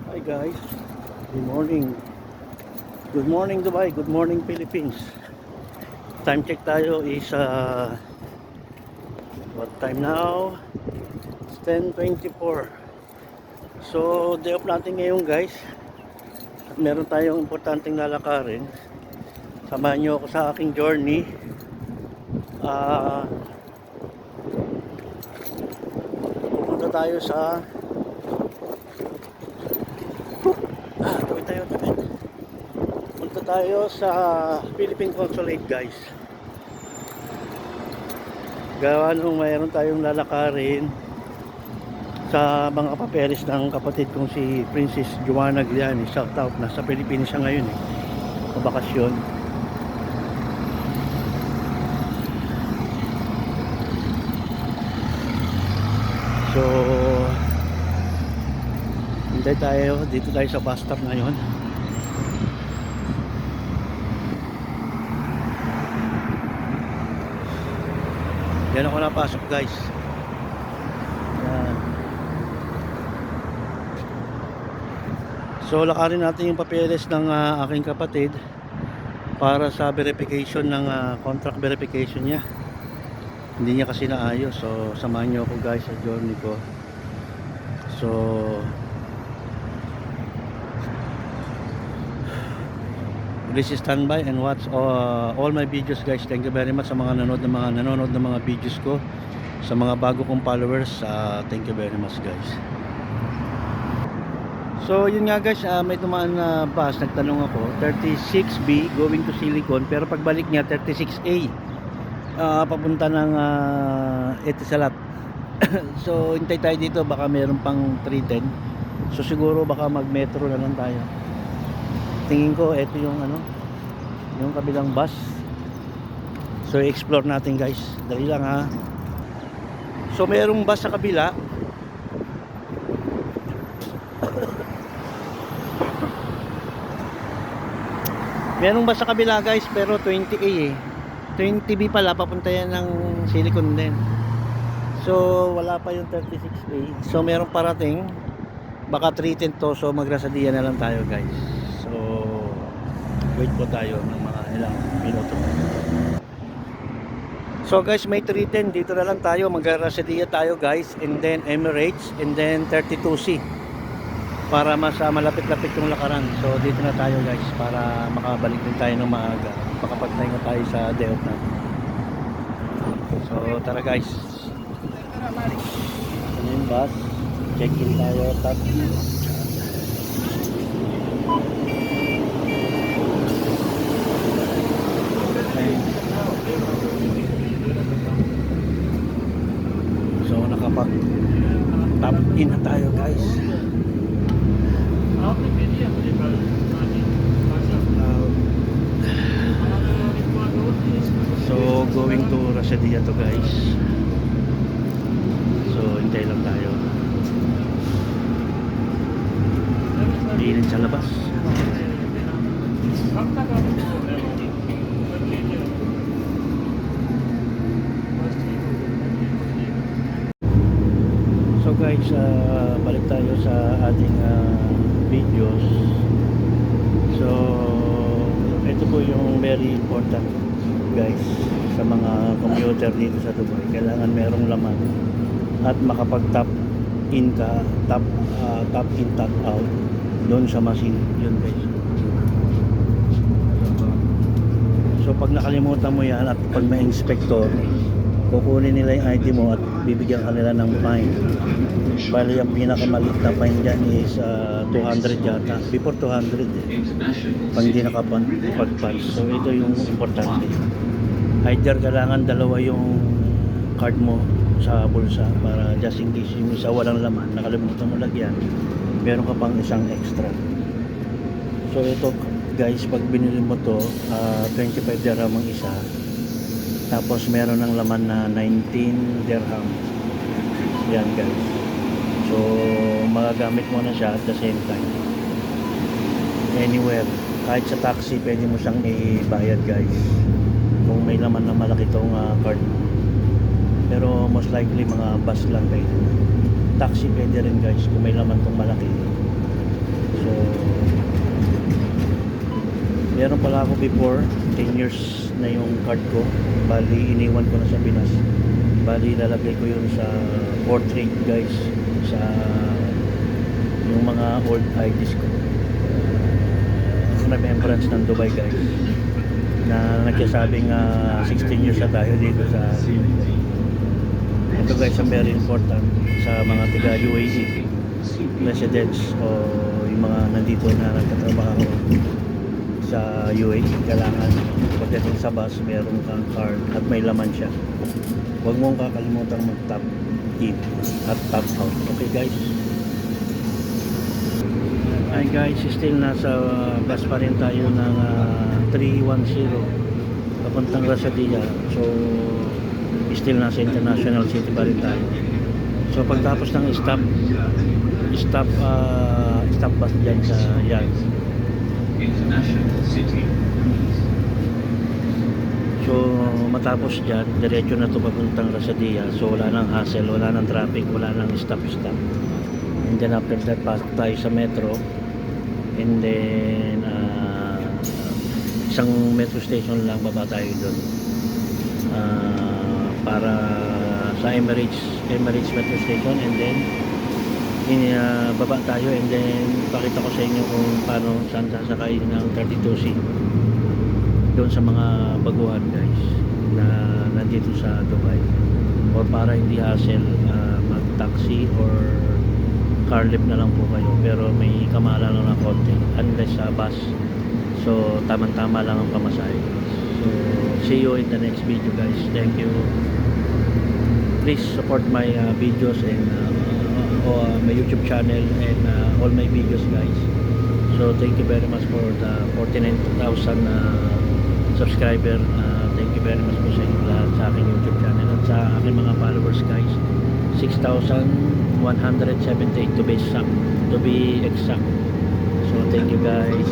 Hi guys, good morning. Good morning Dubai, good morning Philippines. Time check tayo is what time now? It's 10:24. So day off natin ngayon guys. At meron tayong importanteng lalakarin. Samahan nyo ako sa aking journey. Pupunta tayo sa tawid tayo. Punta tayo sa Philippine Consulate guys. Gawa nung mayroon tayong lalakarin sa mga papeles ng kapatid kong si Princess Joanna Gliani. Shout out, nasa Pilipinas siya ngayon mabakasyon. So hintay tayo, dito tayo sa bus stop ngayon. Yan ako napasok guys. Yan. So lakarin natin yung papeles ng aking kapatid para sa verification ng contract verification niya. Hindi niya kasi naayos. So samahan niyo ako guys sa journey ko. So please stand by and watch all my videos guys. Thank you very much sa mga nanonood ng mga videos ko. Sa mga bago kong followers, thank you very much guys. So yun nga guys, may dumaan na bus, nagtanong ako, 36B going to Silicon, pero pagbalik niya 36A papunta ng Etisalat. So hintay tayo dito, baka meron pang 310. So siguro baka mag metro na lang tayo. Tingin ko ito yung yung kabilang bus. So explore natin guys, dali lang ha. So merong bus sa kabila. Merong bus sa kabila guys, pero 20A 20B pala, papunta yan ng Silicon din. So wala pa yung 36A. So merong parating, baka 310 to. So magrasadiya na lang tayo guys. So wait po tayo ng mga ilang minuto. So guys, may 310 dito na lang tayo, magrasadiya tayo guys, and then Emirates, and then 32C para mas malapit-lapit yung lakaran. So dito na tayo guys para makabalik din tayo ng maaga, makapagpahinga tayo sa day off natin. So tara guys, ano yung bus, check in tayo, taxi. So nakapag tap in na tayo guys. So going to Rasidia to guys. So hintay lang tayo. Init sa labas. So guys, balik tayo sa ating videos. So ito po yung very important guys sa mga commuter dito sa Dubai. Kailangan merong laman at makapag tap in ka, tap in, tap out doon sa machine. Yun guys. So pag nakalimutan mo yan at pag may inspector, kukunin nila yung ID mo at bibigyan ka nila ng fine. Bali yung pinakamalit na fine dyan is 200 yata. Before 200 pag hindi nakapag-punch. So ito yung importante. Either kailangan dalawa yung card mo sa bulsa para just in case yung isa walang laman, nakalimutan mo lagyan, meron ka pang isang extra. So ito guys, pag binili mo to 25 dirham ang isa, tapos meron ng laman na 19 dirham. Yan guys. So magagamit mo na siya at the same time anywhere, kahit sa taxi pwede mo siyang ibayad guys kung may laman na malaki tong card. Pero most likely mga bus lang pwede. Taxi pwede rin guys kung may laman tong malaki. meron pala ako before, 10 years na yung card ko. Bali, iniwan ko na sa Pinas. Bali, lalagay ko yun sa portrait guys, sa yung mga old IDs ko. Remembrance ng Dubai guys, na nagsasabing 16 years na tayo dito sa ito guys, ang very important sa mga taga UAE residents o yung mga nandito na nagtatrabaho sa UAE. Kailangan pagdating sa bus meron kang card at may laman siya. Huwag mong kakalimutan mag tap in at tap out. Okay guys, ay guys, still nasa bus pa rin tayo ng 310 papuntang Rasadia. So still nasa International City pa rin tayo. So pagtapos ng stop bus dyan sa yan International City. so matapos dyan diretso na to papuntang Rasadia. So wala nang hassle, wala nang traffic, wala nang stop and then after that pasok tayo sa metro and then isang metro station lang baba tayo doon para sa Emirates metro station and then baba tayo and then pakita ko sa inyo kung paano saan sasakay ng 32C doon sa mga baguhan guys na nandito sa Dubai, or para hindi hassle mag taxi or car lift na lang po kayo, pero may kamala lang ng konti unless sa bus. So tamang-tama lang ang pamasahe. So see you in the next video guys. Thank you. Please support my videos and my YouTube channel and all my videos guys. So thank you very much for the 49,000 subscriber. Thank you very much po sa inyo lahat sa aking YouTube channel at sa aking mga followers guys. 6,178 to be exact. So thank you guys.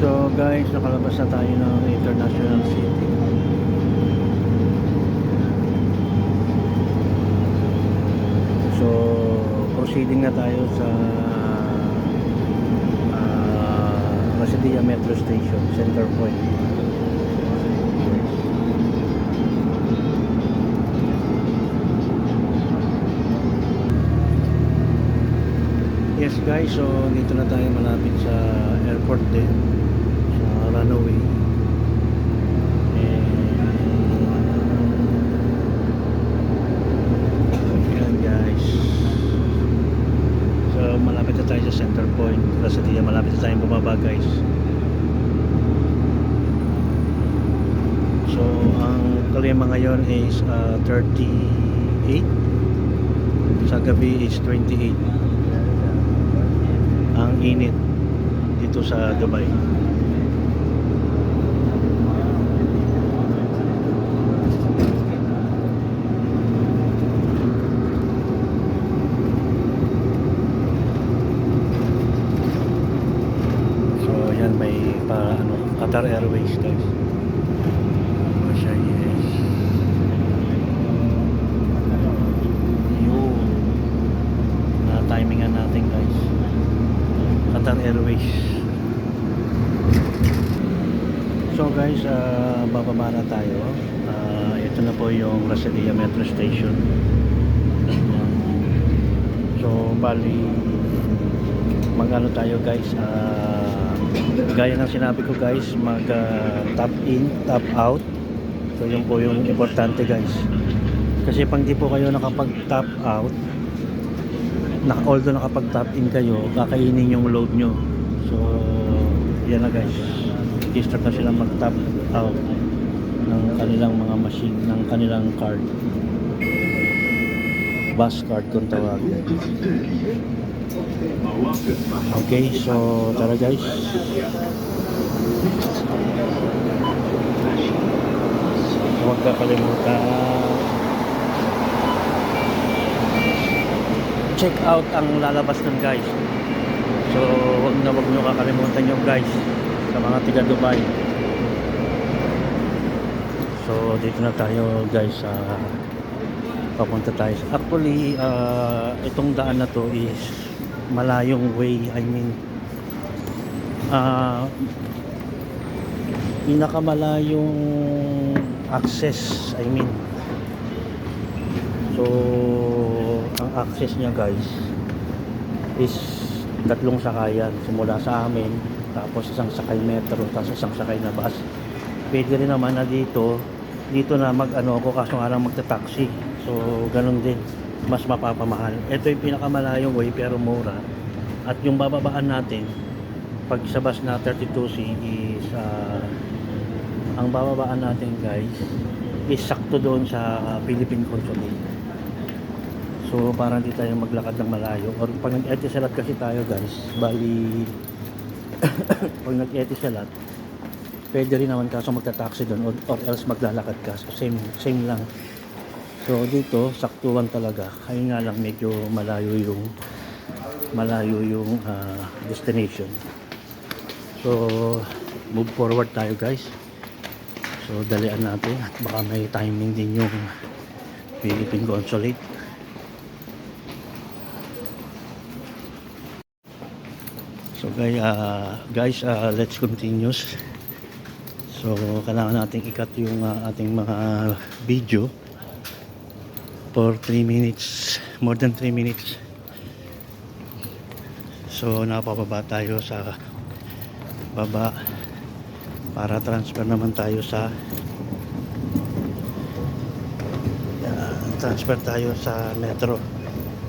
So guys, nakalabas na tayo ng International City. So proceeding na tayo sa Rasadia Metro Station, Center Point. Yes guys, so dito na tayo malapit sa airport din, sa runway. Ayan guys, so malapit na tayo sa Center Point Rasadia, malapit na tayo bumaba guys. So ang kalima ngayon is 38, sa gabi is 28. Ang init dito sa Dubai. So yan, may Qatar Airways guys. Siya yes. Yun, na timingan natin guys. Qatar Airways. So guys, bababa na tayo. Ito na po yung Rasadia Metro Station. So bali magano tayo guys, gaya ng sinabi ko guys, mag tap in, tap out. So yun po yung importante guys, kasi pag di po kayo nakapag tap out, although nakapag tap in kayo, kakainin yung load nyo. So yan na guys, i-start na sila mag tap out ng kanilang mga machine, ng kanilang card, bus card kung tawagin. Okay, so tara guys. Huwag kakalimutan check out ang lalabas ng guys. So huwag nyo kakalimutan yung guys sa mga tiga Dubai. So dito na tayo guys, papunta tayo. Actually itong daan na to is malayong way. I mean ah pinakamalayong access, I mean. So ang access niya guys is tatlong sakayan simula sa amin, tapos isang sakay metro, tapos isang sakay na bus. Pwede rin naman na dito na mag ano ako, kaso nga lang magta-taxi. So ganun din, mas mapapamahal. Ito yung pinakamalayong way pero mura. At yung bababaan natin pag sa bus na 32C is ang bababaan natin guys is sakto doon sa Philippine Consulate. So para hindi tayo maglakad ng malayo, or pag nag-Etisalat kasi tayo guys, bali pag nag-Etisalat pwede rin naman kaso magta-taxi doon, or else maglalakad ka. So same lang. So dito saktuhan talaga, ayun nga lang medyo malayo yung destination. So move forward tayo guys. So dalian natin at baka may timing din yung Philippine Consulate. So guys, let's continue. So kailangan natin i-cut yung ating mga video for 3 minutes, more than 3 minutes. So napababa tayo sa baba para transfer naman tayo sa metro.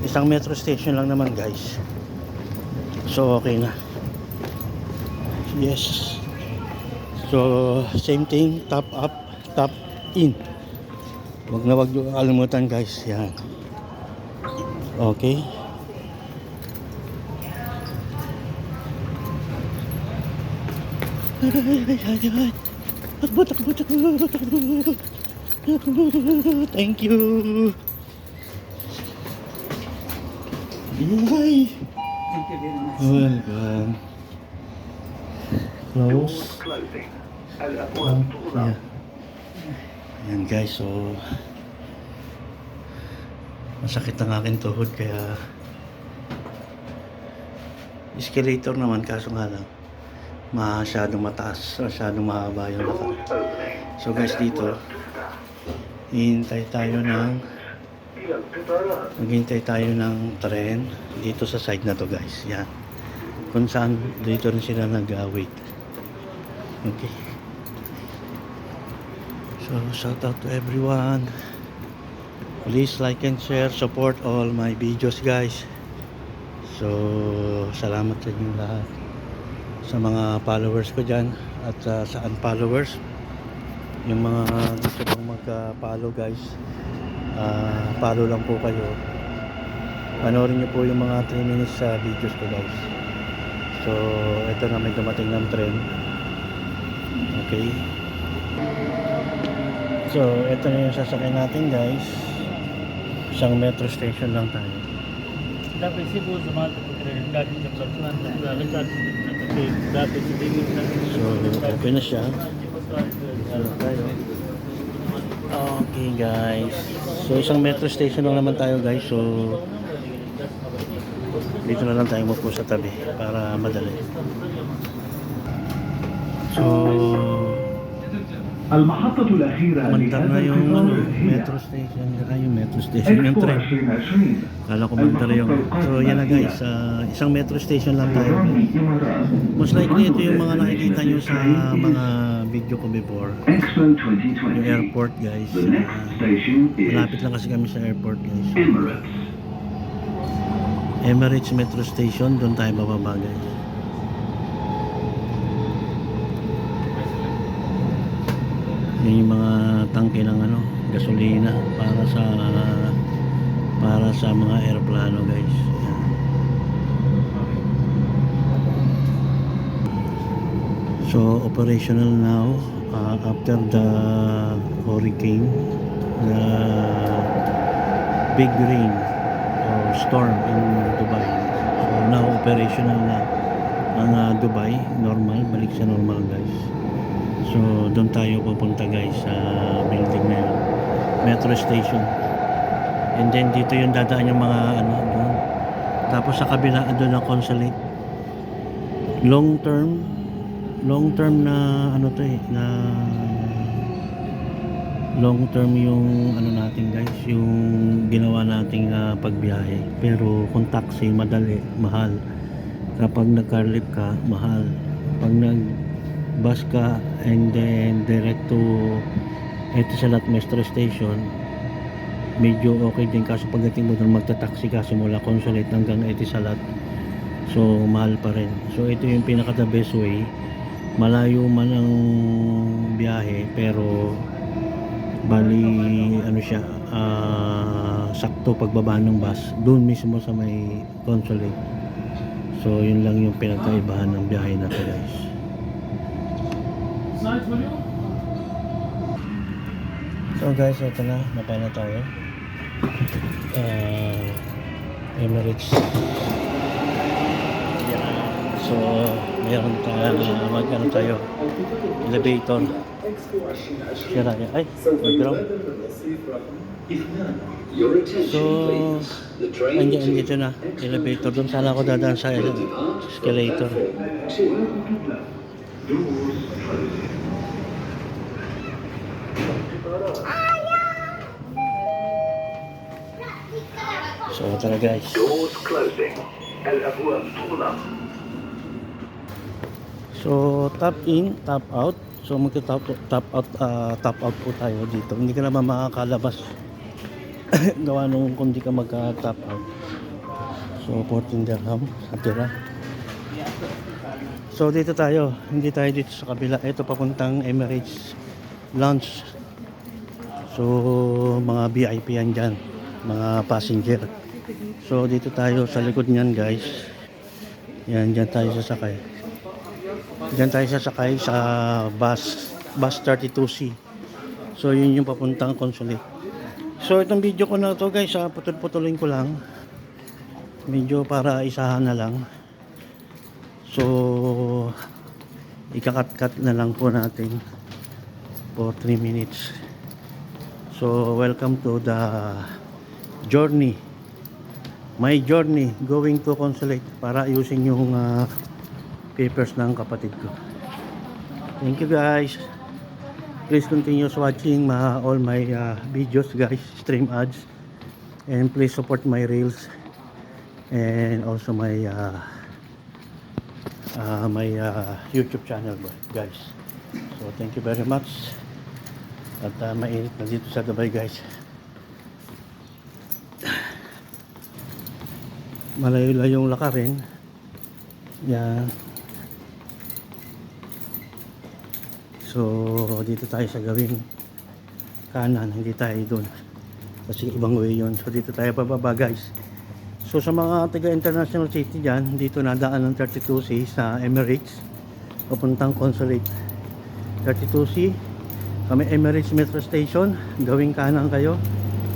Isang metro station lang naman guys. So okay na. Yes. So same thing, top up, top in. Wag nyo kalimutan guys. Yan. Okay. Thank you. Yay. Thank you very much. Welcome. Close. Yeah. Ayan guys, so masakit ang aking tuhod kaya escalator naman, kaso nga lang masyadong mataas, masyadong mahaba yung lakad. So guys, dito maghihintay tayo ng tren dito sa side na to guys. Yan, kung saan dito rin sila nag-wait. Okay, so shout out to everyone. Please like and share, support all my videos guys. So salamat sa inyo lahat, sa mga followers ko dyan at sa unfollowers. Yung mga gusto pong magka-follow guys, follow lang po kayo. Panoorin nyo po yung mga 3 minutes sa videos ko guys. So ito na, may dumating ng tren. Okay, so ito na yung sasakyan natin guys. Isang metro station lang tayo. So okay na siya. Okay guys, so isang metro station lang naman tayo guys. So dito na lang tayo mapo sa tabi para madali. So المحطة الأخيرة mandar na yung metro station, yung metro station yung tren. Kala ko mandar yung, so yan na guys, isang metro station lang tayo. Most likely ito yung mga nakikita nyo sa mga video ko before, yung airport guys. Malapit lang kasi kami sa airport guys. Emirates Metro Station, doon tayo bababa guys. Yan yung mga tangke ng gasolina para sa mga aeroplano guys. Yan. So operational now after the hurricane, big rain or storm in Dubai. So now operational na ang Dubai, normal, balik sa normal guys. So doon tayo pupunta guys sa building na yun, metro station. And then dito yung dadaan yung mga doon. Tapos sa kabila doon ang consulate. long term na ano to eh, na long term yung ano natin guys, yung ginawa nating pagbiyahe. Pero kung taxi madali, mahal. Kapag nag-carlift ka, mahal. Pag nag-bus ka and then direct to Etisalat Metro Station, medyo okay din. Kaso pagdating mo doon, magta-taxi ka simula Consulate hanggang Etisalat, so mahal pa rin. So ito yung pinaka the best way. Malayo man ang biyahe pero bali ano siya, sakto pagbaba ng bus doon mismo sa may Consulate. So yun lang yung pinagkaibahan ng biyahe na to guys. So guys, ito na, napana tayo. Emirates. So meron tayo mag-ano tayo, elevator. Sira niya. Ay, background. So andyan dito na, elevator. Doon sana ako dadaan sa escalator. So tara guys. Doors closing. الأبواب تغلق. So tap in, tap out. So magta-tap out po tayo dito. Hindi ka naman makakalabas gawa nung kung di ka magka-tap out. So 14 dirham atira. So dito tayo, hindi tayo dito sa kabila. Ito papuntang Emirates Lounge. So mga VIP yan dyan, mga passenger. So dito tayo sa likod niyan guys. Yan, dyan tayo sasakay. Dyan tayo sasakay sa bus 32C. So yun yung papuntang Consulate. So itong video ko na to guys, putol-putulin ko lang. Medyo para isahan na lang. So ikakat-cut na lang po natin for 3 minutes. So welcome to the journey, my journey going to Consulate para ayusin yung papers ng kapatid ko. Thank you guys. Please continue watching all my videos guys, stream ads, and please support my reels and also my YouTube channel guys. So thank you very much. At mainit na dito sa Dubai guys. Malayo-layong lakarin. Yan. So dito tayo sa gawing kanan, hindi tayo doon kasi ibang way yun. So dito tayo pababa guys. So sa mga taga international city dyan, dito nadaan ng 32C sa Emirates papuntang Consulate. 32C kami Emirates Metro Station, gawing kanan kayo,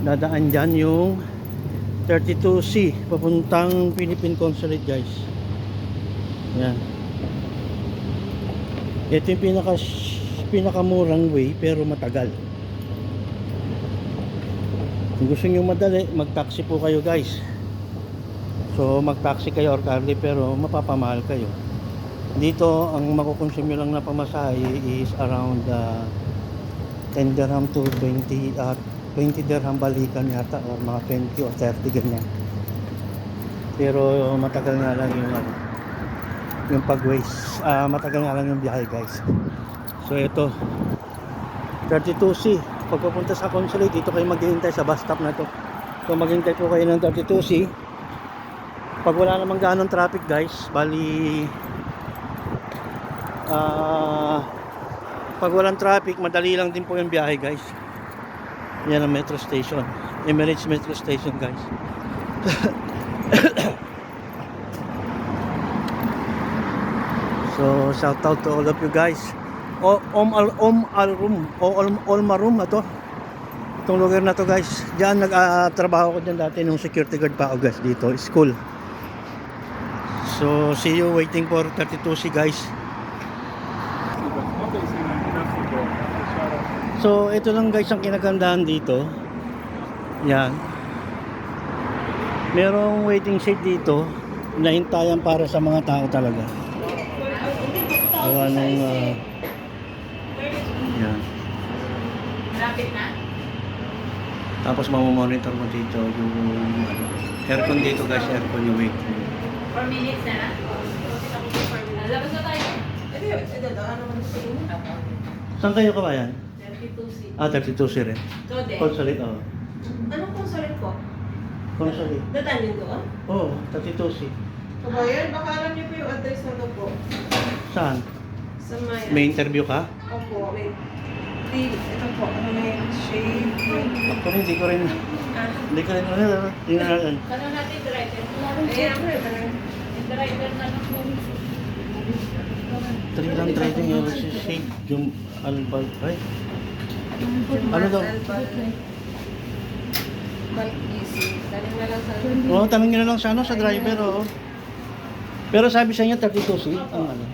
dadaan dyan yung 32C papuntang Philippine Consulate guys. Yan. Ito yung pinakamurang way pero matagal. Kung gusto nyo madali, mag-taxi po kayo guys. So mag-taxi kayo or carly pero mapapamahal kayo. Dito ang makukonsume lang na pamasahe is around 10 dirham to 20 dirham balikan yata, or mga 20 o 30 ganyan. Pero matagal nga lang yung pag-waste, matagal nga lang yung biyahe guys. So ito 32C, pagpupunta sa Consulate dito kayo maghihintay sa bus stop na to. So maghihintay po kayo ng 32C. Pag wala namang ganong traffic guys, bali pag walang traffic, madali lang din po yung biyahe guys. Yan ang metro station, Emirates Metro Station guys. So shout out to all of you guys. Olmarum na to, itong lugar na to guys. Diyan nag-trabaho ko dyan dati nung security guard pa ako guys, dito school. So see you waiting for 32C guys. So ito lang guys ang kinagandahan dito. Yan, merong waiting seat dito, nahintayan para sa mga tao talaga. Gawa nung yan. Malapit na? Tapos mamamonitor mo dito yung aircon dito guys, aircon yung weight. 4 minutes na lang? Labas na tayo. Ito, ano man sa inyo? Saan kayo kabayan? 32C. 32 si rin. Code. Consulate, oo. Anong consulate po? Consulate. Dadaan din doon? Oo, 32 si. Kabayan, baka alam niyo po yung address na to po. Saan? Sa may... May interview ka? Opo, wait. Ito po, ano na yung shade? Ako rin, hindi ko rin. Ah, Hindi ko rin. Tingnan natin. Tanong natin driver. ayan, ano? Driver na lang po. 3 lang trading LCC. Yung albal. Ay, ano daw? Bulk easy. Daling na lang sa... Oo, tanong nyo na lang sa ano, sa driver, oo. Pero sabi sa inyo, 32 si ang ano.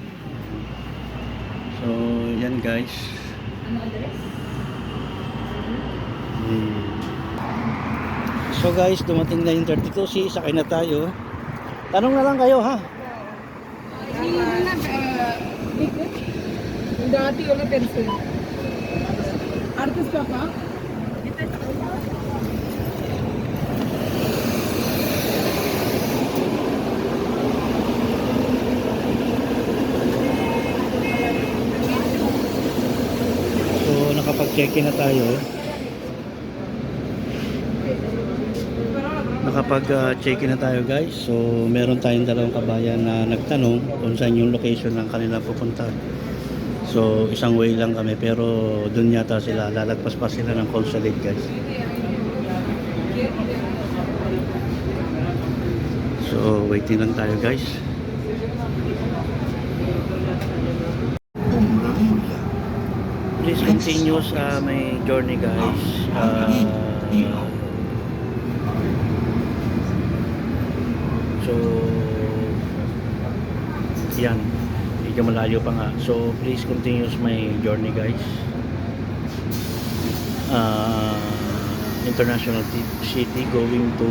So, yan guys. Ano address? So guys, dumating na yung 32C, sakay na tayo. Tanong na lang kayo ha. Dati wala person. Artist ka pa? So nakapag-check-in na tayo. Nakapag-check-in na tayo guys. So meron tayong dalawang kabayan na nagtanong kung saan yung location ng kanilang pupunta. So isang way lang kami pero dun yata sila, lalagpas pa sila ng consulate guys. So waiting lang tayo guys. Please continue sa my journey guys. So yan, medyo malayo pa nga. So please continue my journey guys. International city going to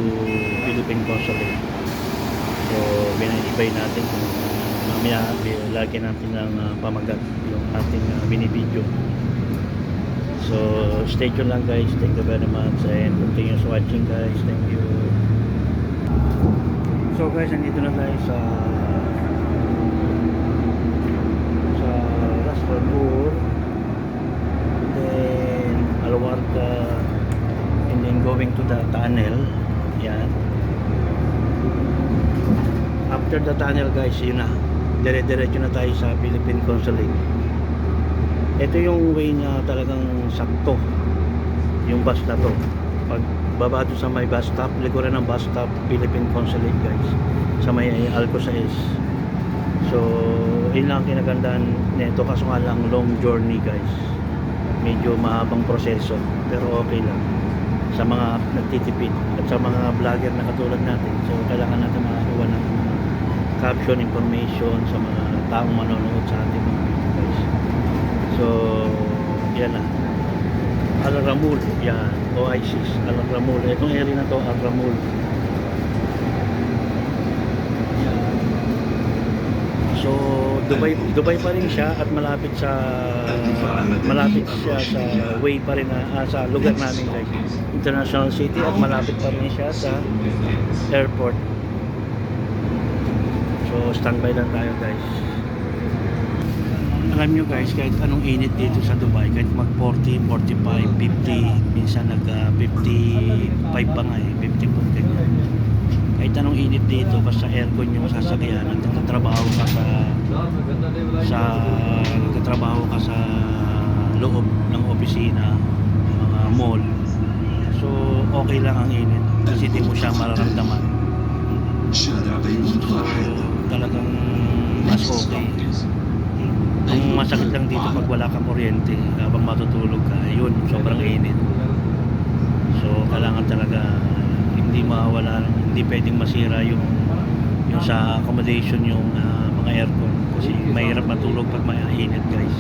Philippine Consulate. So binibay natin kung mamaya lagi natin lang pamagat yung ating binibidyo. So stay tuned lang guys. Thank you very much and continue watching guys. Thank you. So guys, nandito na tayo sa Las Palmur, then Alwarca, and then going to the tunnel. Yan. After the tunnel guys, yun na, dire-diretso na tayo sa Philippine Consulate. Ito yung way na talagang sakto yung bus na to. Pag baba doon sa may bus stop, likuran ng bus stop, Philippine Consulate guys, sa may Alcoces. So yun lang ang kinagandaan nito, kaso nga lang long journey guys, medyo mahabang proseso, pero okay lang sa mga nagtitipid at sa mga vlogger na katulad natin. So kailangan natin makakuha ng caption information sa mga taong manonood sa ating mga video guys. So yan na, Al Ramul, yan, Oasis, Al Ramul. Itong area na to, Al Ramul. So Dubai pa rin siya at malapit siya sa way pa rin sa lugar namin guys, International City, at malapit pa rin siya sa airport. So standby lang tayo guys. Alam nyo guys, kahit anong init dito sa Dubai, kahit mag 40, 45, 50, minsan nag 55 pa nga 54 ganyan. Kahit anong init dito, basta aircon yung sasakyan at nagtatrabaho ka sa loob ng opisina, mga mall. So okay lang ang init kasi di mo siya mararamdaman. So talagang mas okay. Ang masakit lang dito pag wala kang kuryente habang matutulog ka, yun, sobrang init. So kailangan talaga hindi mawala, hindi pwedeng masira yung sa accommodation yung mga aircon kasi mahirap matulog pag mainit guys.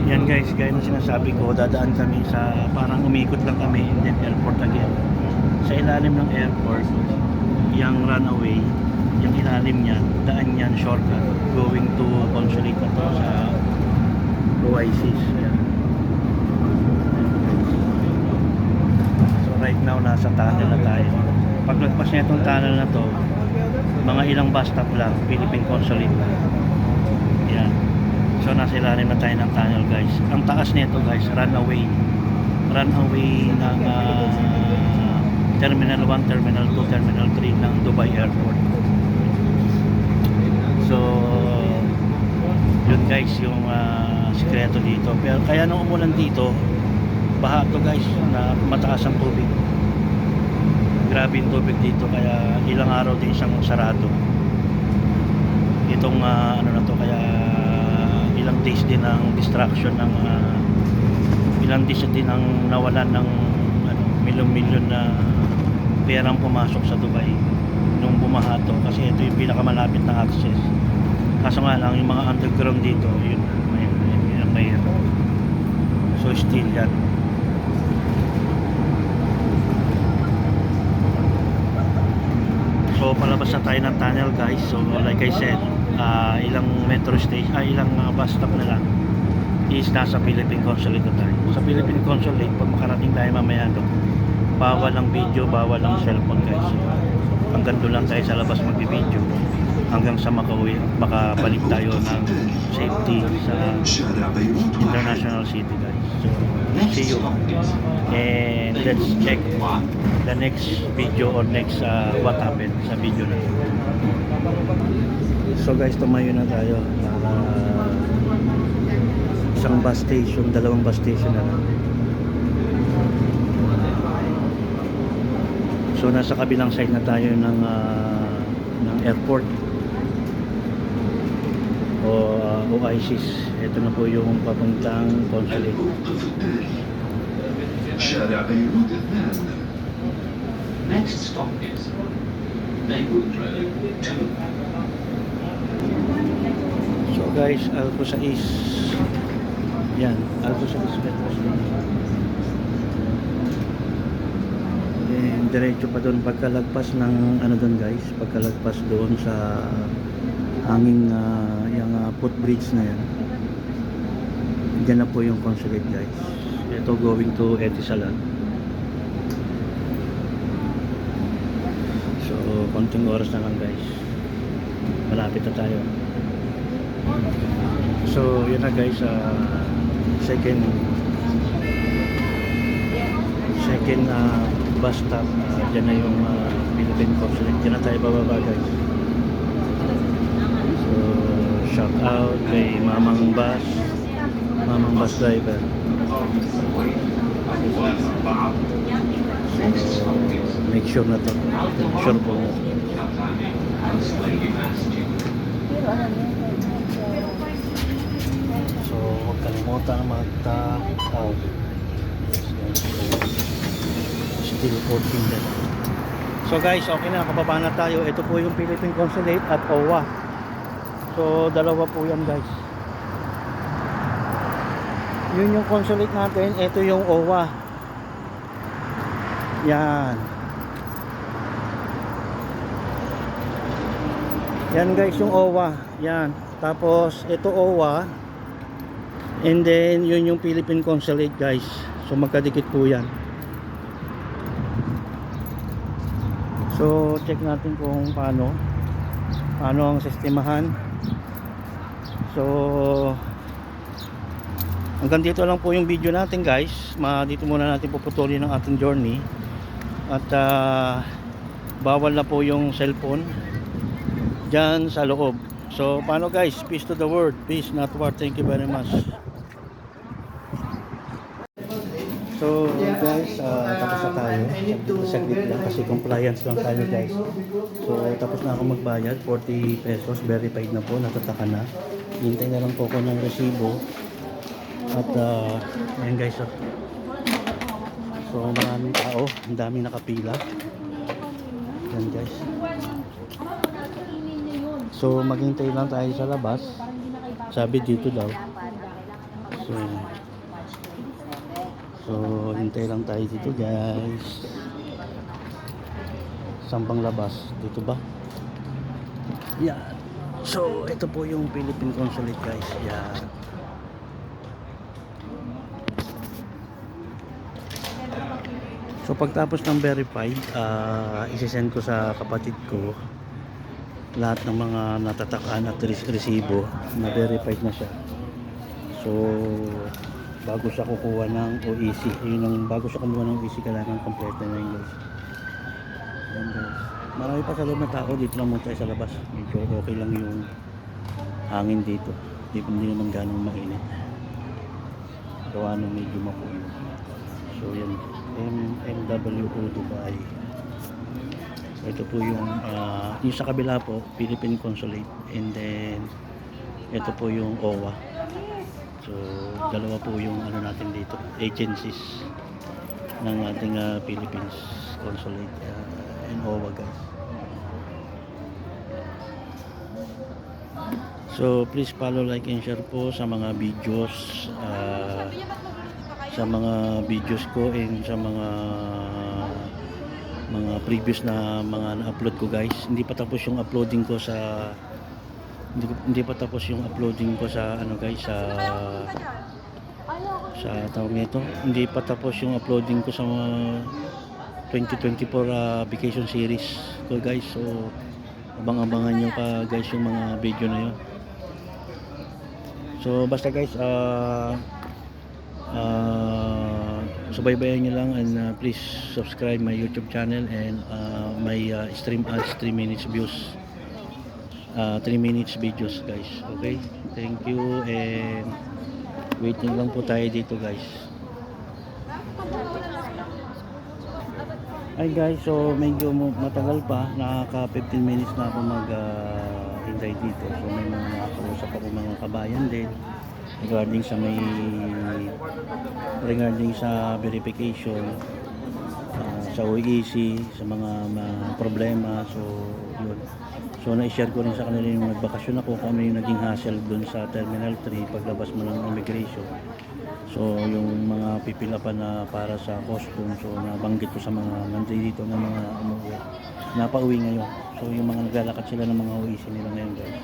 Yan guys, gaya ng sinasabi ko, dadaan kami sa, parang umikot lang kami in the airport again. Sa ilalim ng airport, yung runaway, yung ilalim niyan, daan niyan shortcut going to consulate na to sa Oasis. Ayan. So right now nasa tunnel na tayo. Paglagpas niya itong tunnel na to, mga ilang bus stop lang, Philippine Consulate na. Ayan. So nasa ilalim na tayo ng tunnel guys. Ang taas nito guys, runaway ng Terminal 1, Terminal 2, Terminal 3 ng Dubai Airport. So yun guys yung sikreto dito. Pero kaya nung umulan dito, baha to guys, na mataas ang tubig. Grabe yung tubig dito, kaya ilang araw din siyang sarado. Itong ano na to, kaya ilang days din ng distraction ng ilang days din ang nawalan ng milyon-milyon na perang pumasok sa Dubai nung bumaha to, kasi ito yung pinakamalapit na access. Kaso nga lang yung mga underground dito, yun may so still yan. So palabas na tayo ng tunnel guys. So like I said, ilang metro station, ilang bus stop na lang is nasa Philippine Consulate na tayo. Sa Philippine Consulate, pag makarating tayo mamaya doon, bawal ang video, bawal ang cellphone guys. So, hanggang doon lang tayo sa labas mag-video hanggang sa makauwi, makabalik tayo ng safety sa international city guys. So see you and let's check the next video or next what happened sa video na. So guys, tumayo na tayo para isang bus station, dalawang bus station na lang. So nasa kabilang side na tayo ng airport o Oasis. Ito na po yung papuntang consulate. Next stop is Maywood Road 2. So guys, Alto 6. Yan, Alto 6 metros. And diretso pa doon pagkalagpas ng ano doon guys, pagkalagpas doon sa hanging yung footbridge na yan. Diyan na po yung consulate guys. Ito going to Etisalat. So konting oras na lang guys, malapit na tayo. So yun na guys, second bus stop. Diyan na yung Philippine Consulate. Diyan na tayo bababa guys. So shout out kay Mamang bus driver. So make sure na to. Sure po na. So huwag kalimutan mag-tap. Still 14 din. So guys, okay na, kababa na tayo. Ito po yung Philippine Consulate at OWA. So dalawa po yan guys. Yun yung consulate natin, ito yung OWA. Yan. Yan guys yung OWA. Yan. Tapos ito OWA. And then yun yung Philippine Consulate guys. So magkadikit po yan. So check natin kung paano ang sistemahan. So hanggang dito lang po yung video natin guys. Dito muna natin puputulin ang ating journey. At bawal na po yung cellphone dyan sa loob. So paano guys? Peace to the world. Peace not war. Thank you very much. So guys, tapos na tayo. Saglit lang kasi compliance lang tayo guys. So tapos na ako magbayad, 40 pesos, verified na po, natataka na. Hintay na lang po ako ng resibo. At ayan guys, so maraming tao, ang daming nakapila. Ayan guys. So maghintay lang tayo sa labas. Sabi dito daw. So hintay lang tayo dito guys. Saan bang labas? Dito ba? Yan. So, ito po yung Philippine Consulate guys. Yan. So, pagtapos ng verified, isisend ko sa kapatid ko lahat ng mga natatakaan at resibo na verified na siya. So, bago siya kukuha ng OEC, bago siya kumuha ng OEC, kailangan kompleto na yun guys. Ayan guys. Marami pa sa loob na tao, dito lang muna tayo sa labas. Medyo okay lang yung hangin dito. Hindi naman ganong mainit. Gawa nung medyo mapuno. So yan, MWO Dubai. So, ito po yung sa kabila po, Philippine Consulate, and then ito po yung OWA. So dalawa po yung ano natin dito, agencies ng ating Philippines Consulate and OWA guys. So please follow, like and share po sa mga videos ko and sa mga previous na mga na-upload ko guys. Hindi pa tapos yung uploading ko sa ano guys, sa tawag nito. Hindi pa tapos yung uploading ko sa 2024 vacation series ko guys. So abang-abangan nyo pa guys yung mga video na yun. So basta guys, subaybayan nyo lang, and please subscribe my YouTube channel and my stream ads 3 minutes views, 3 minutes videos guys. Okay, thank you, and waiting lang po tayo dito guys. Ay guys, so medyo matagal pa, nakaka 15 minutes na ako hintay dito. So may mga nakakausap ako mga kabayan din regarding sa verification sa OEC, sa mga problema. So yun, so na-share ko rin sa kanila yung nagbakasyon ako, kung ano yung naging hassle dun sa Terminal 3 paglabas mo ng immigration. So yung mga pipila pa na para sa custom, so nabanggit ko sa mga nandito na mga napauwi ngayon. So yung mga naglalakad sila ng mga OEC nila ngayon guys.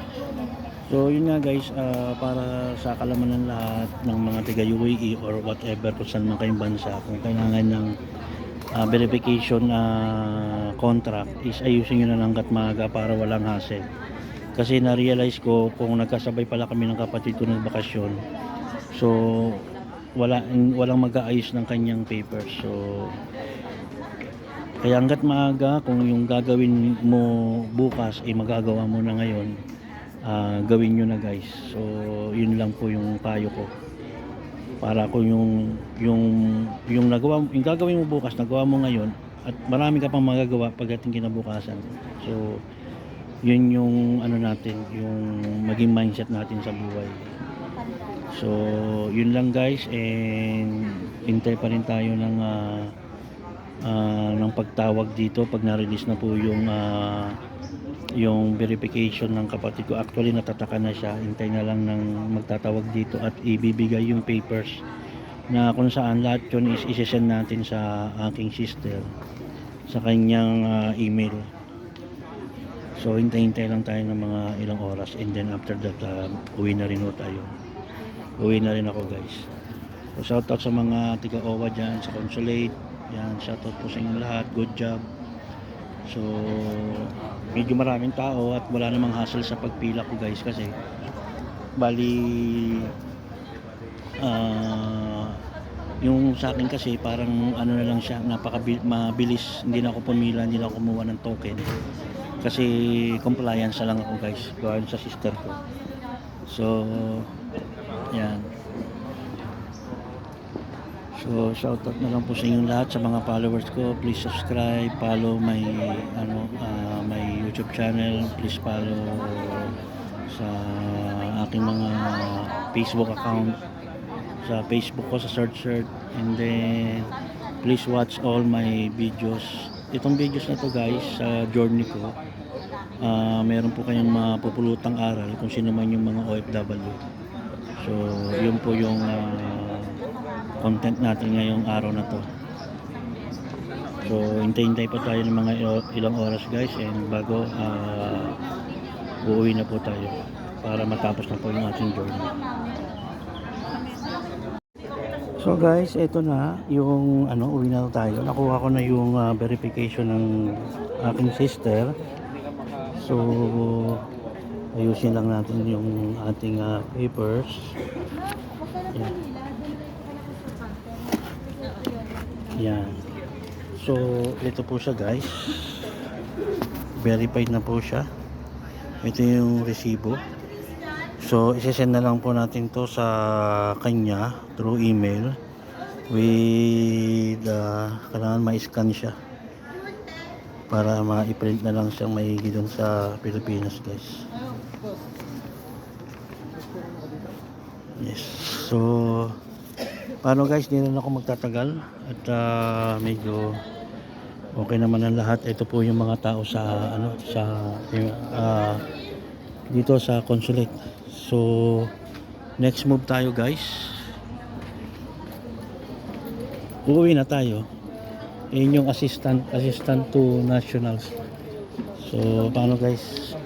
So yun nga guys, para sa kalaman ng lahat ng mga taga UAE or whatever kung saan man kayong bansa, kung kailangan ng verification contract, is ayusin nyo na hanggat maaga para walang hassle. Kasi na-realize ko, kung nagkasabay pala kami ng kapatid ko ng bakasyon, so walang mag-aayos ng kanyang papers. So kaya hanggat maaga, kung yung gagawin mo bukas ay magagawa mo na ngayon, gawin nyo na guys. So yun lang po yung payo ko, para kung yung gagawin mo bukas, nagawa mo ngayon, at marami ka pang magagawa pagdating kinabukasan. So yun yung ano natin, yung maging mindset natin sa buhay. So yun lang guys, and hintay pa rin tayo ng pagtawag dito pag na-release na po yung verification ng kapatid ko. Actually natataka na siya, hintay na lang ng magtatawag dito at ibibigay yung papers na kung saan lahat yun is isesend natin sa aking sister sa kanyang email. So hintay-hintay lang tayo ng mga ilang oras, and then after that uwi na rin ako guys. So shoutout sa mga tiga OWA dyan sa consulate. Yan, shoutout po sa inyo lahat, good job. So medyo maraming tao at wala namang hassle sa pagpila ko guys, kasi bali yung sa akin kasi parang ano na lang siya, mabilis. Hindi na ako pumila, hindi na ako kumuha ng token kasi compliance lang ako guys, gawin sa sister ko. So yan. So shoutout na lang po sa inyong lahat, sa mga followers ko. Please subscribe, follow my my YouTube channel. Please follow sa aking mga Facebook account, sa Facebook ko, sa search, and then please watch all my videos. Itong videos na to guys, sa journey ko, meron po kayong mapupulutang aral kung sino man yung mga OFW. So yun po yung content natin ngayong araw na to. So hintay-hintay pa tayo ng mga ilang oras guys, and bago uuwi na po tayo para matapos na po yung ating journey. So guys, ito na yung uwi na tayo. Nakuha ko na yung verification ng aking sister. So ayusin lang natin yung ating papers. Yan. Yan. So ito po siya guys. Verified na po siya. Ito yung resibo. So isesend na lang po natin to sa kanya through email with kailangan ma-scan siya para ma-print na lang siyang maigi doon sa Pilipinas guys. Yes. So paano guys, di na ako magtatagal at medyo okay naman ang lahat. Ito po yung mga tao sa dito sa consulate. So next move tayo guys, uuwi na tayo. Yun yung assistant to nationals. So paano guys?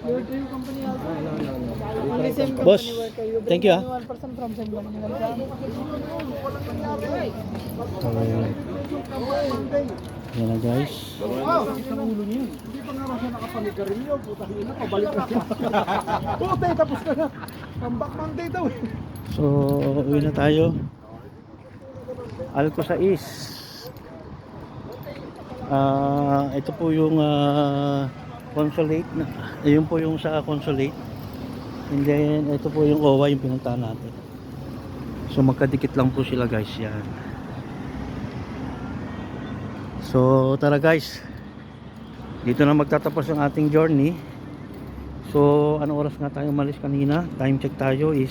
Boss, thank you yan na guys. Hindi pa nga siya nakapanigarilyo, puta hina, pabalik na siya. Puta, tapos ka na. Comeback Monday daw eh. So, uwi na tayo. Alco Sais. Ito po yung consulate. Ayun po yung sa consulate. And then, ito po yung OWA yung pinuntahan natin. So, magkadikit lang po sila guys. Yan. So, tara guys. Dito na magtatapos ang ating journey. So, anong oras nga tayo umalis kanina? Time check tayo is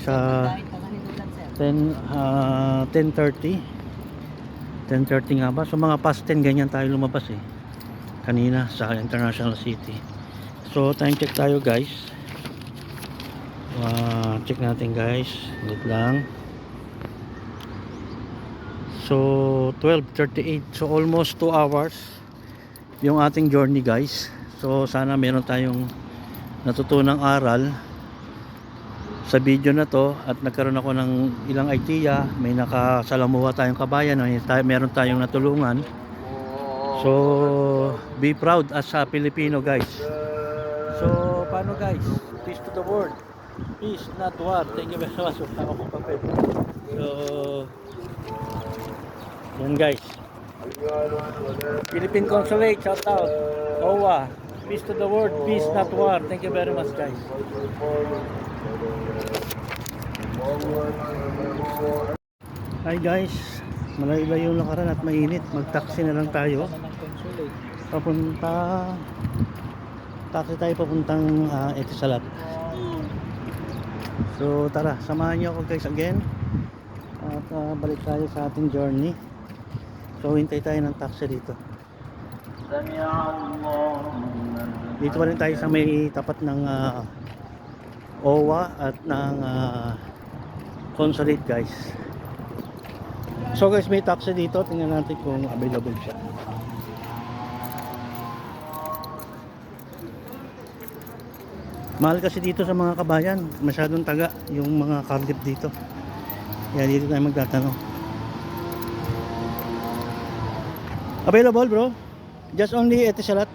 10:30 nga ba? So mga past 10 ganyan tayo lumabas kanina sa International City. So time check tayo guys. Check natin guys. Wait lang. So 12:38. So almost 2 hours yung ating journey guys. So sana meron tayong natutunang aral sa video na to at nagkaroon ako ng ilang idea. May nakasalamuha tayong kabayan, meron tayong natulungan. So be proud as a Filipino guys. So paano guys? Peace to the world, peace not war. Thank you very much. So yan guys, Philippine Consulate, shout out. OWA, peace to the world, peace not war. Thank you very much guys. Hi guys, malayo-layo yung lakaran at mainit. Mag-taxi na lang tayo. Taxi tayo papuntang Etisalat. So tara, samahan niyo ako guys again. At balik tayo sa ating journey. So hintay tayo ng taxi dito. Dito pa rin tayo sa may tapat ng OWA at ng consulate guys. So guys, may taxi dito. Tingnan natin kung available siya. Mahal kasi dito sa mga kabayan. Masyadong taga yung mga Cardiff dito. Kaya dito tayo magtatanong. Available bro? Just only Etisalat.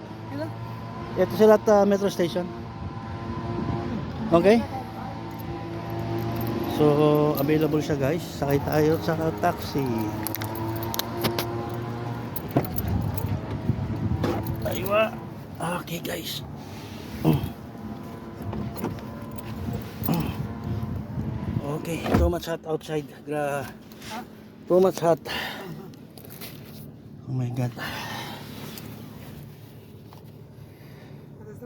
Etisalat metro station. Okay? So available siya guys. Sakay tayo sa taxi. Aywa. Okay guys. Okay, too much hot outside. Too much hot. Oh my god.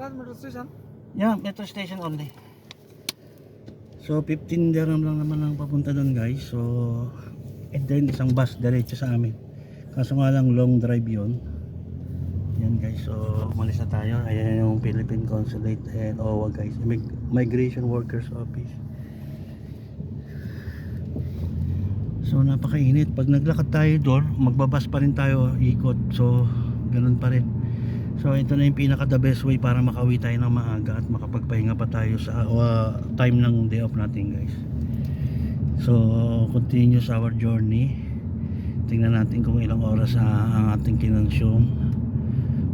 Metro station? Yeah, metro station only. So 15 dirham lang naman ang papunta doon guys. So and then isang bus diretso sa amin. Kaso nga lang long drive yon. Yan guys. So umalis na tayo. Ayan yung Philippine Consulate and OWA guys. Migration Workers Office. So napakainit. Pag naglakad tayo doon, magbabas pa rin tayo ikot. So ganun pa rin. So ito na yung pinaka the best way para makauwi tayo ng maaga at makapagpahinga pa tayo sa time ng day off natin guys. So continue our journey. Tingnan natin kung ilang oras ang ating kinonsume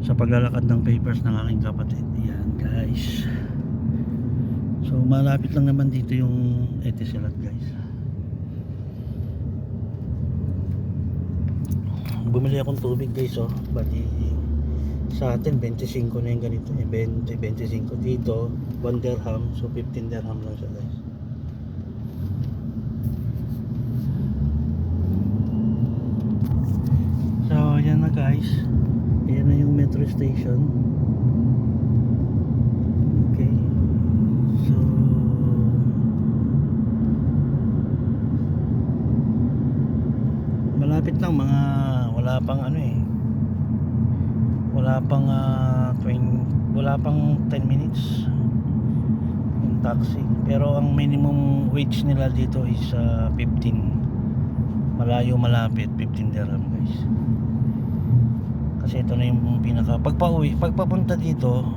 sa paglalakad ng papers ng aking kapatid. Yan guys. So malapit lang naman dito yung Etisalat guys. Bumili akong tubig guys oh. Bali sa atin 25 na yung ganito eh. 20-25 dito 1 dirham. So 15 dirham lang siya guys. So yan na guys. Ayan na yung metro station. Okay. So malapit lang, mga wala pang ano eh. Wala pang 10 minutes yung taxi. Pero ang minimum wage nila dito is 15. Malayo malapit 15 dirham guys. Kasi ito na yung pinaka pagpapunta dito,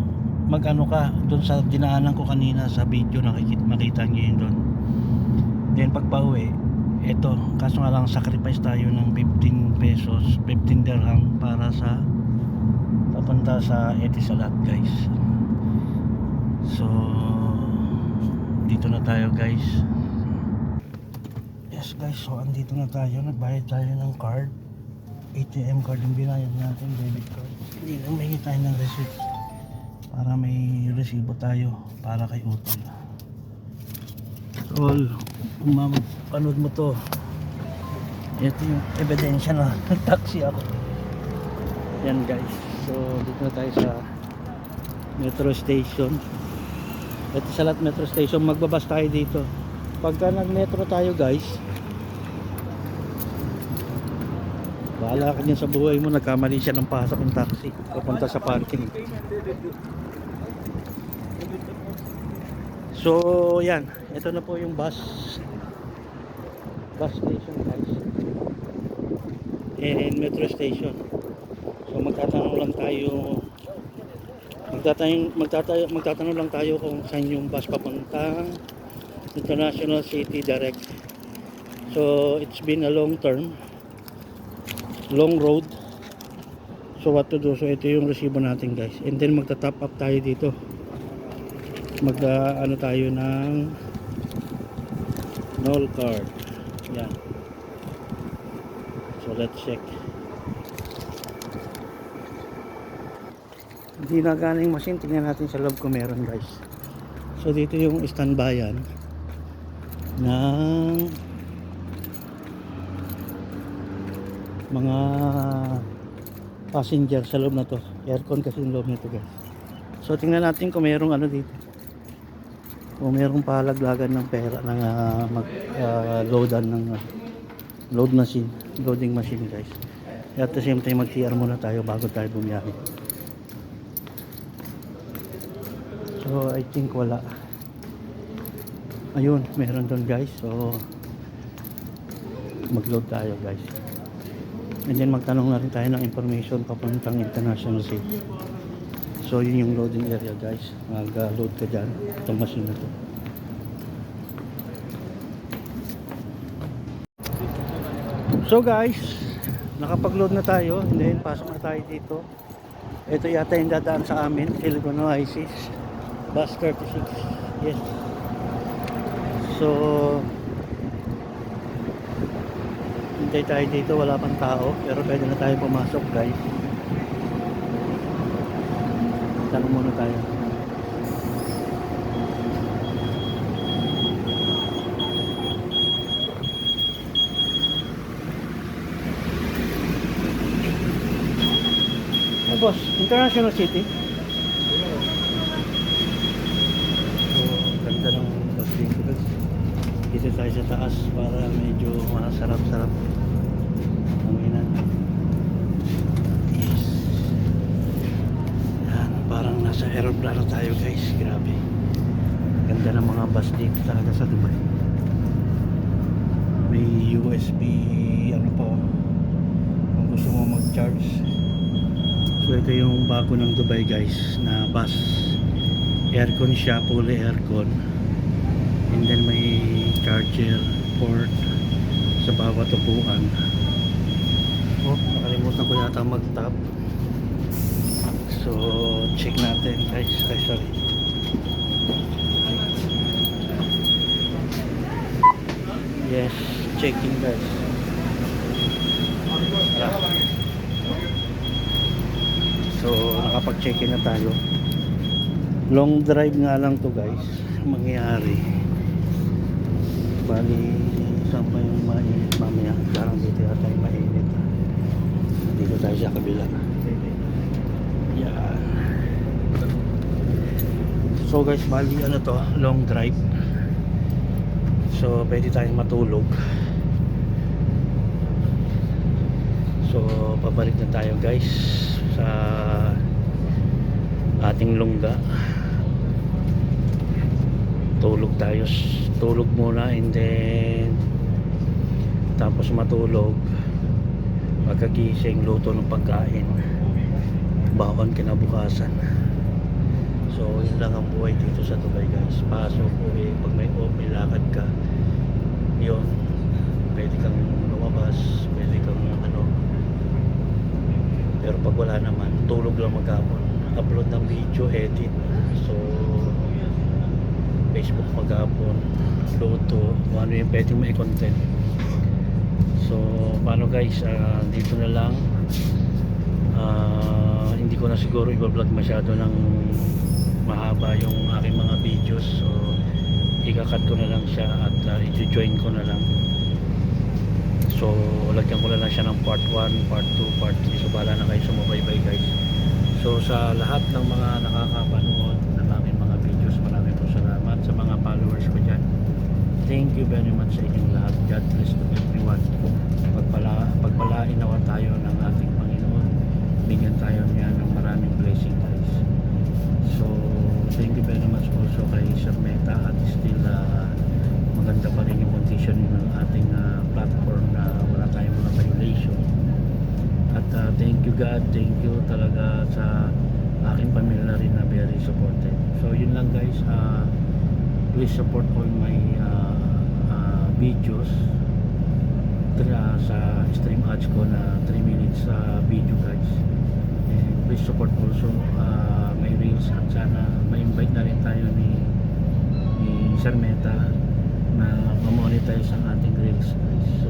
mag-ano ka doon sa dinaanan ko kanina sa video, makita niyo yun doon. Then pagpa-uwi, ito, kaso nga lang sacrifice tayo ng 15 pesos, 15 dirham para sa papunta sa Etisalat guys. So dito na tayo guys. Yes guys, so andito na tayo, nagbayad tayo ng card, ATM card yung binayad natin, debit card. Hindi lang may tayo ng receipt para may resibo tayo para kay Utol. Tol, kung mapanood mo to, ito yung ebidensya na nag-taxi ako. Yan guys, so dito na tayo sa metro station. Etisalat metro station, magbabas tayo dito. Pagka nag-metro tayo guys, bahala ka dyan sa buhay mo, nagkamali siya ng pasok ng taxi papunta sa parking. So yan, ito na po yung bus station guys, and metro station. So magtatanong lang tayo kung saan yung bus papuntang International City Direct. So it's been a long road. So what to do? So ito yung resibo natin guys, and then magta-top up tayo dito. Ano tayo ng Nol card. Yan. So let's check. Hindi na ganing machine, tingnan natin sa loob kung meron guys. So dito yung standbyan ng mga passenger sa loob na to. Aircon kasi yung loob nito guys. So tingnan natin kung merong ano dito, kung merong palaglagan ng pera ng loading machine guys. At the same time mag CR muna tayo bago tayo bumiyahe. So I think wala. Ayun, meron doon guys. So mag-load tayo guys. And then magtanong na rin tayo ng information papuntang International City. So yun yung loading area guys. Mag-load ka dyan, itong machine na to. So guys, nakapag-load na tayo. And then pasok na tayo dito. Ito yata yung dadaan sa amin, Filipino ISIS Bus 36. Yes. So hintay tayo dito, wala pang tao, pero pwede na tayo pumasok guys. Tanong muna tayo. Oh, boss, International City. So, ganda ng bus dito guys. Dito tayo sa taas para medyo masarap-sarap ang inan. Yes. Yan, parang nasa aeroplano tayo guys. Grabe. Ganda ng mga bus dito talaga sa Dubai. May USB ano po kung gusto mo mag-charge. So So ito yung bago ng Dubai guys na bus. Aircon siya, fully aircon. And then may charger port sa bawat upuan. Oh, nakalimutan ko yata mag-tap. So check natin guys. Ay, sorry. Yes, checking guys. So nakapag-check-in na tayo. Long drive nga lang to guys mangyayari. Bali saan pa yung mainit mamaya? Parang dito yata yung mainit. Dito tayo sa kabila. Yan. So guys, bali ano to, long drive. So pwede tayong matulog. So pabalik na tayo guys sa ating lungga. Tulog tayo, tulog muna and then tapos matulog. Pagkagising, luto ng pagkain, baon kinabukasan. So yun lang ang buhay dito sa Dubai guys. Pasok, uwi, pag may lakad ka, yun, pwede kang lumabas, pwede kang ano. Pero pag wala naman, tulog lang maghapon. Upload ng video, edit. So Facebook maghapon, luto, kung ano yung pwedeng may content. So paano guys, dito na lang. Hindi ko na siguro i-vlog masyado ng mahaba yung aking mga videos. So ikakat ko na lang siya at i-join ko na lang. So lagyan ko na lang siya ng part 1, part 2, part 3. So bahala na kayo sa sumubaybay guys. So sa lahat ng mga nakakapanood ng aking mga videos, maraming po salamat sa mga followers ko dyan. Thank you very much sa inyong lahat. God bless to everyone. Pagpalain nawa tayo ng ating Panginoon. Bigyan tayo niya ng maraming blessing guys. So thank you very much also kay Sir Meta at still maganda pa rin yung condition ng ating platform na wala tayong mga violation. At thank you God, thank you talaga sa aking pamilya rin na very supportive. So yun lang guys, please support all my videos sa stream ads ko na 3 minutes video guys. And please support also my reels at sana ma-invite na rin tayo ni Sir Meta na ma-monetize ang ating reels guys. So